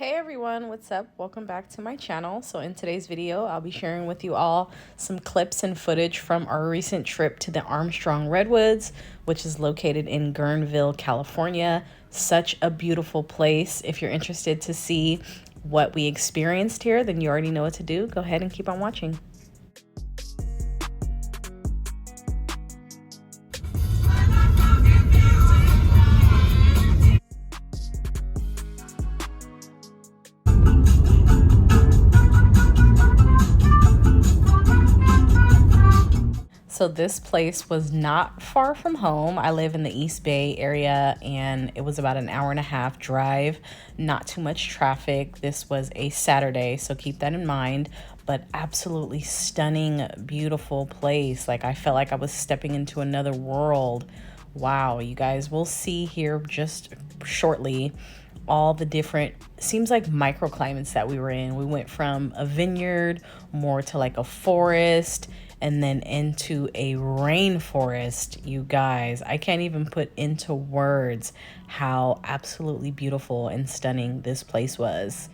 Hey everyone, what's up? Welcome back to my channel. So in today's video, I'll be sharing with you all some clips and footage from our recent trip to the Armstrong Redwoods, which is located in Guerneville, California. Such a beautiful place. If you're interested to see what we experienced here, then you already know what to do. Go ahead and keep on watching. So this place was not far from home. I live in the East Bay area and it was about an hour and a half drive, not too much traffic. This was a Saturday, so keep that in mind, but absolutely stunning, beautiful place. Like I felt like I was stepping into another world. Wow, you guys will see here just shortly all the different seems like microclimates that we were in. We went from a vineyard more to like a forest and then into a rainforest. You guys, I can't even put into words how absolutely beautiful and stunning this place was.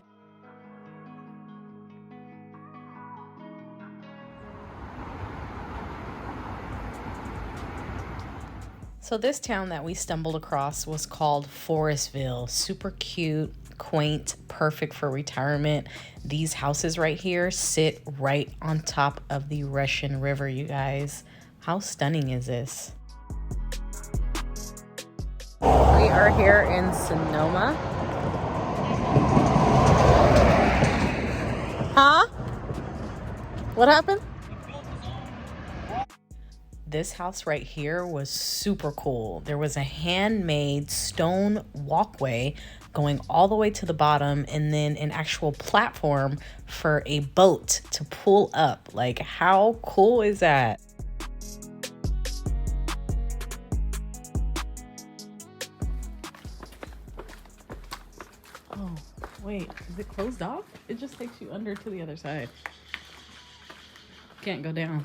So this town that we stumbled across was called Forestville. Super cute, quaint, perfect for retirement. These houses right here sit right on top of the Russian River, you guys. How stunning is this? We are here in Sonoma. Huh? What happened? This house right here was super cool. There was a handmade stone walkway going all the way to the bottom and then an actual platform for a boat to pull up. Like, how cool is that? Oh, wait, is it closed off? It just takes you under to the other side. Can't go down.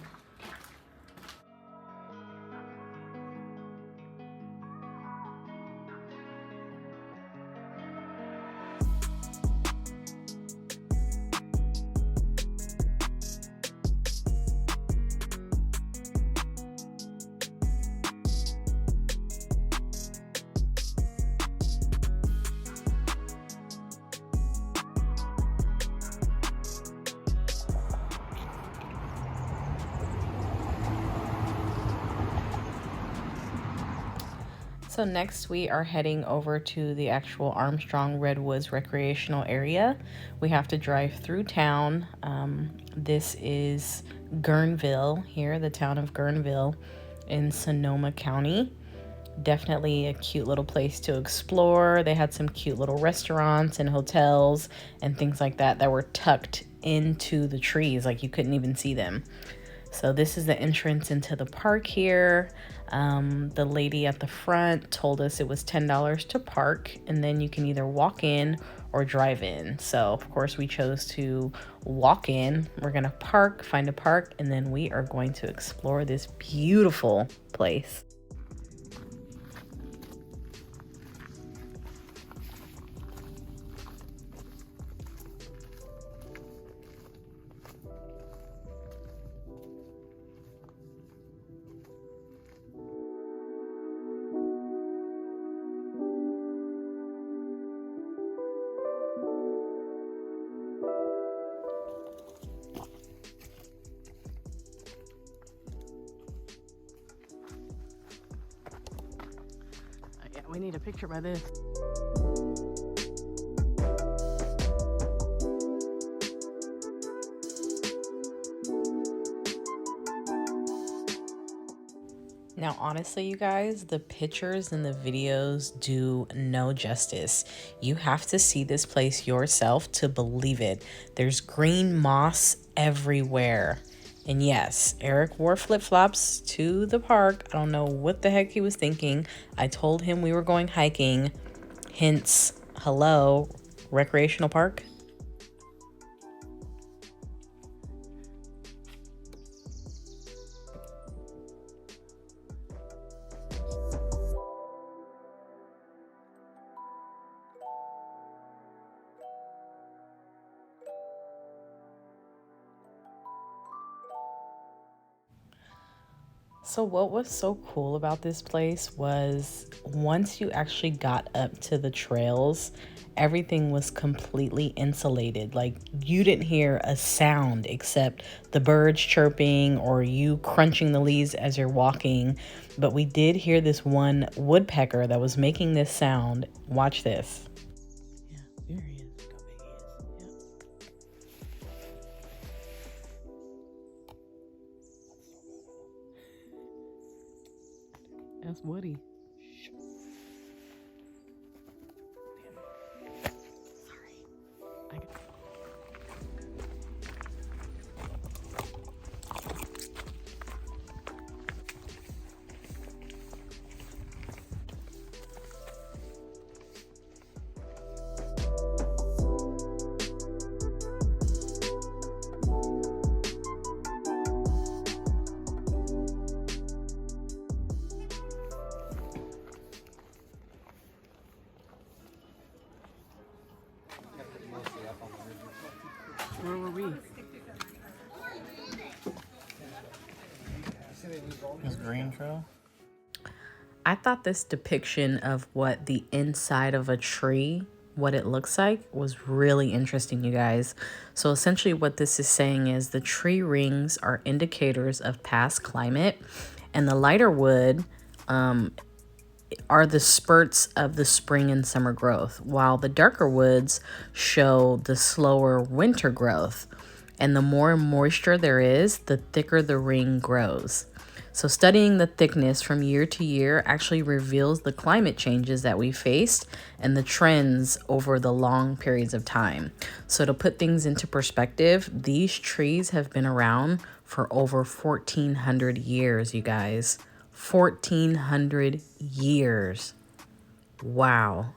So next we are heading over to the actual Armstrong Redwoods recreational area. We have to drive through town. This is Guerneville here, the town of Guerneville in Sonoma County. Definitely a cute little place to explore. They had some cute little restaurants and hotels and things like that that were tucked into the trees, like you couldn't even see them. So this is the entrance into the park here. The lady at the front told us it was $10 to park, and then you can either walk in or drive in. So of course we chose to walk in. We're gonna park, find a park, and then we are going to explore this beautiful place. Yeah, we need a picture by this. Now, honestly, you guys, the pictures and the videos do no justice. You have to see this place yourself to believe it. There's green moss everywhere. And yes, Eric wore flip-flops to the park. I don't know what the heck he was thinking. I told him we were going hiking. Hence, hello, recreational park. So what was so cool about this place was once you actually got up to the trails, everything was completely insulated. Like you didn't hear a sound except the birds chirping or you crunching the leaves as you're walking. But we did hear this one woodpecker that was making this sound. Watch this. Yeah, there he is. Look how big he is. Yeah. That's Woody. Where were we? This green trail? I thought this depiction of what the inside of a tree, what it looks like, was really interesting, you guys. So essentially what this is saying is the tree rings are indicators of past climate, and the lighter wood are the spurts of the spring and summer growth, while the darker woods show the slower winter growth. And the more moisture there is, the thicker the ring grows. So studying the thickness from year to year actually reveals the climate changes that we faced and the trends over the long periods of time. So to put things into perspective, these trees have been around for over 1,400 years, you guys. 1,400 years. Wow.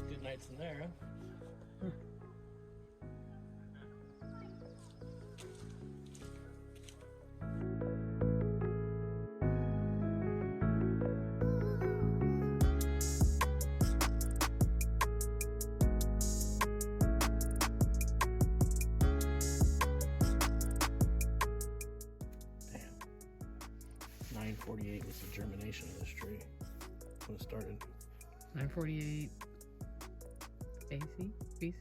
Good nights in there, huh? Damn. 948 was the germination of this tree when it started. 948 AC? BC?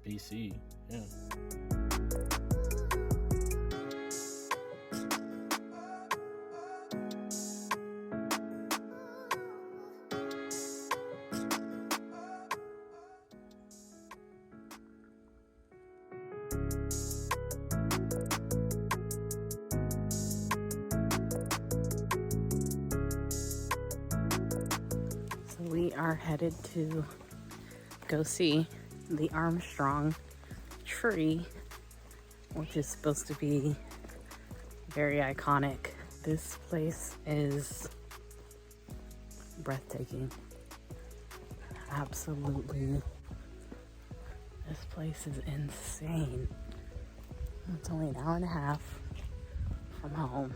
BC, yeah. So we are headed to go see the Armstrong tree, which is supposed to be very iconic. This place is breathtaking. Absolutely. This place is insane. It's only an hour and a half from home.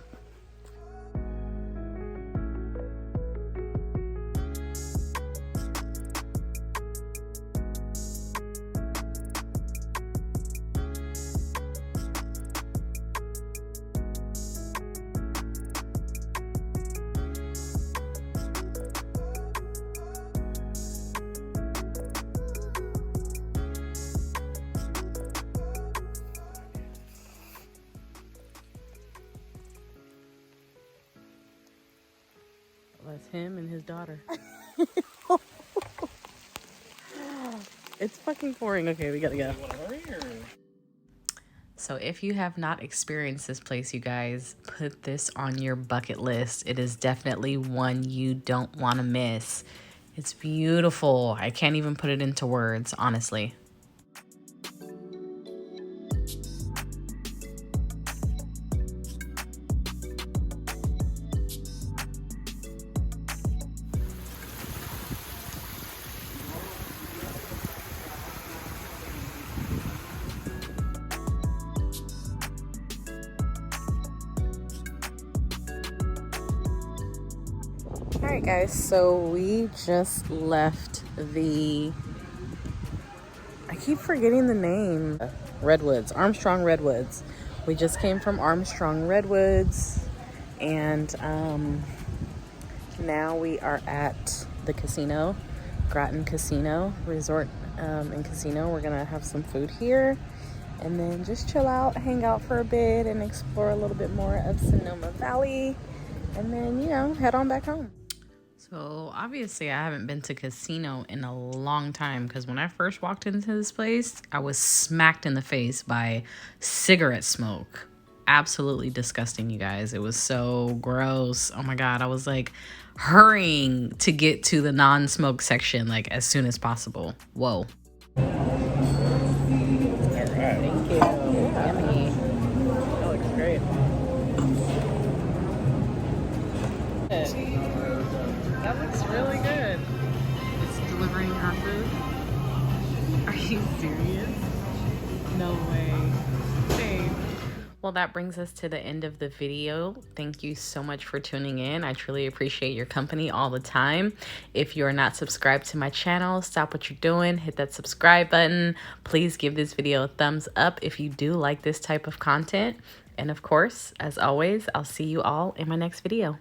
That's him and his daughter. It's fucking pouring. Okay, we gotta go. You want to hurry or? So if you have not experienced this place, you guys, put this on your bucket list. It is definitely one you don't want to miss. It's beautiful. I can't even put it into words, honestly. All right, guys, so we just left the, I keep forgetting the name, Redwoods, Armstrong Redwoods. We just came from Armstrong Redwoods, and now we are at the casino, Groton Casino Resort and Casino. We're gonna have some food here and then just chill out, hang out for a bit, and explore a little bit more of Sonoma Valley, and then, you know, head on back home. So obviously I haven't been to casino in a long time, because when I first walked into this place, I was smacked in the face by cigarette smoke. Absolutely disgusting, you guys. It was so gross. Oh my God. I was like hurrying to get to the non-smoke section like as soon as possible. Whoa. All right. Thank you. Yummy. That looks great. That looks really good. It's delivering our food. Are you serious? No way. Babe. Well, that brings us to the end of the video. Thank you so much for tuning in. I truly appreciate your company all the time. If you're not subscribed to my channel, stop what you're doing, hit that subscribe button. Please give this video a thumbs up if you do like this type of content. And of course, as always, I'll see you all in my next video.